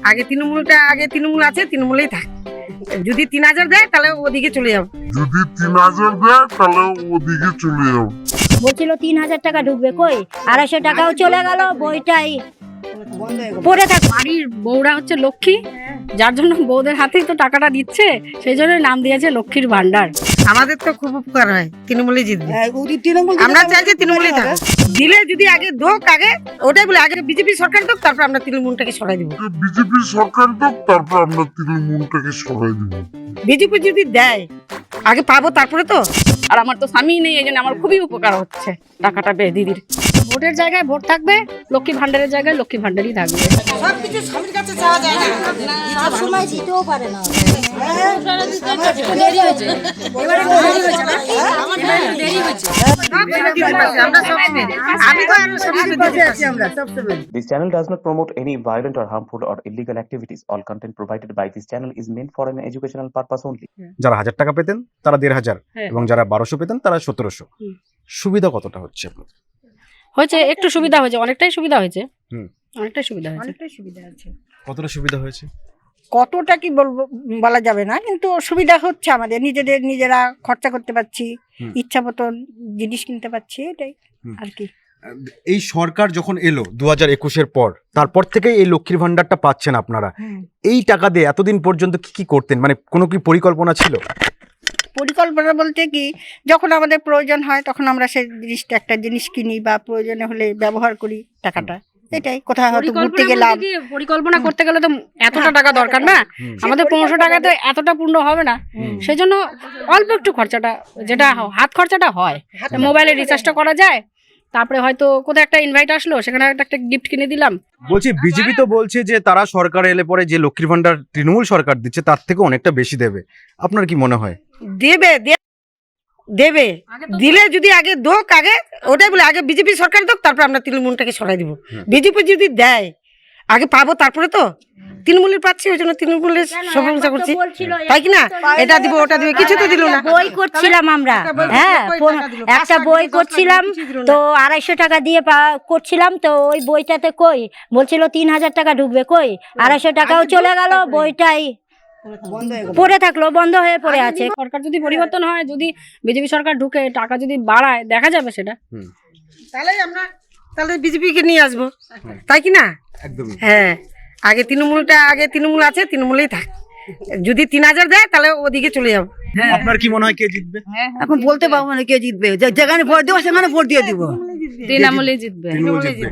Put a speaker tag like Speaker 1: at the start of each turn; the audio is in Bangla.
Speaker 1: আগে তৃণমূল আছে, তৃণমূলেই থাক। যদি 3000 দেয় তাহলে ওদিকে চলে যাবো।
Speaker 2: বলছিল 3000 টাকা ঢুকবে, কই 250 টাকাও চলে গেল, বইটাই পড়ে থাক।
Speaker 3: বাড়ির বউরা হচ্ছে লক্ষ্মী, যার জন্য বউদের হাতেই তো টাকাটা দিচ্ছে, সেই জন্য নাম দিয়েছে লক্ষ্মীর ভান্ডার।
Speaker 1: আমাদের তো খুব উপকার হয়, তৃণমূলই জিতবে। আমরা চাই যে তৃণমূলই থাক। দিলে যদি আগে দোক, আগে ওটাই বলে আগে বিজেপি সরকার দোক, তারপর আমরা তৃণমূলটাকে সরাই দিব। বিজেপি যদি দেয় আগে পাবো, তারপরে তো।
Speaker 3: আর আমার তো স্বামী নেই, এই জন্য আমার খুবই উপকার হচ্ছে টাকাটা পেয়ে দিদির। ভোটের জায়গায় ভোট থাকবে, লক্ষ্মী ভান্ডারের জায়গায় লক্ষ্মী ভান্ডারই থাকবে।
Speaker 1: সবকিছু স্বামীর কাছে চাওয়া যায় না,
Speaker 2: সব সময় দিতেও পারে না।
Speaker 1: আমি তো আরো সব
Speaker 4: This channel does not promote any violent or harmful or illegal activities. All content provided by this channel is meant for an educational purpose only.
Speaker 5: যারা 1000 টাকা পেতেন তারা 1500,
Speaker 3: হ্যাঁ।
Speaker 5: এবং যারা 1200 পেতেন তারা 1700। সুবিধা কতটা হচ্ছে আপনাদের?
Speaker 3: হয়েছে, একটু সুবিধা হয়েছে, অনেকটাই সুবিধা হয়েছে। অনেকটাই সুবিধা হয়েছে।
Speaker 1: অনেকটাই সুবিধা আছে।
Speaker 5: কতটা সুবিধা হয়েছে?
Speaker 1: কতটা কি বলবো বলা যাবে না, কিন্তু সুবিধা হচ্ছে। আমাদের নিজেরা খরচা করতে পারছি, ইচ্ছা মতন জিনিস কিনতে পারছি, এটাই আর কি।
Speaker 5: এই সরকার যখন এলো 2021-এর পর, তারপর থেকেই এই লক্ষ্মীর ভান্ডারটা পাচ্ছেন আপনারা। এই টাকা দিয়ে এতদিন পর্যন্ত কি করতেন, মানে কোনো কি পরিকল্পনা ছিল?
Speaker 1: পরিকল্পনা বলতে কি, যখন আমাদের প্রয়োজন হয় তখন আমরা সেই জিনিসটা, একটা জিনিস কিনি বা প্রয়োজনে হলে ব্যবহার করি টাকাটা। এটাই কোথাও হয়তো ঘুরতে গেলাম।
Speaker 3: পরিকল্পনা করতে গেলে তো এতটা টাকা দরকার না, আমাদের 1500 টাকাতে এতটা পূর্ণ হবে না। সেই জন্য অল্প একটু খরচাটা, যেটা হাত খরচাটা হয়, মোবাইলে রিচার্জটা করা যায়, তারপরে হয়তো কোথাও একটা ইনভাইট আসলো, সেখানে একটা গিফট কিনে দিলাম।
Speaker 5: বলছি বিজেপি তো বলছে যে তারা সরকার এলে পরে যে লক্ষ্মীর ভান্ডার তৃণমূল সরকার দিচ্ছে তার থেকে অনেকটা বেশি দেবে। আপনার কি মনে হয়?
Speaker 1: দেবে দিলে যদি আগে দোক, আগে ওটাই বলে আগে বিজেপি সরকার দোক, তারপর আমরা তৃণমূলটাকে সরাই দিব। বিজেপি যদি দেয় আগে পাবো, তারপরে তো। তৃণমূলের পাচ্ছি, ওই জন্য তৃণমূলের প্রশংসা করছি, তাই কি না? এটা দিব ওটা দিব, কিছু তো দিল না।
Speaker 2: বই করছিলাম আমরা, হ্যাঁ একটা বই করছিলাম তো 250 টাকা দিয়ে করছিলাম, তো ওই বইটাতে কই বলছিল 3000 টাকা ঢুকবে, কই 250 টাকাও চলে গেল, বইটাই পড়ে থাকলো, বন্ধ হয়ে পড়ে আছে।
Speaker 3: সরকার যদি পরিবর্তন হয়, যদি বিজেপি সরকার ঢুকে টাকা যদি বাড়ায়, দেখা যাবে সেটা।
Speaker 1: তাহলে বিজেপিকে নিয়ে আসবো, তাই কি না?
Speaker 5: একদমই।
Speaker 1: হ্যাঁ, আগে তৃণমূল আছে, তৃণমূলেই থাক। যদি 3000 দেয় তাহলে ওদিকে চলে যাবো।
Speaker 5: আপনার কি মনে হয় কে জিতবে?
Speaker 6: এখন বলতে পারবো না কে জিতবে, যেখানে ভোট দেবো সেখানে ভোট দিয়ে দিব।
Speaker 3: তৃণমূলই জিতবে।
Speaker 5: তৃণমূল জিতবে।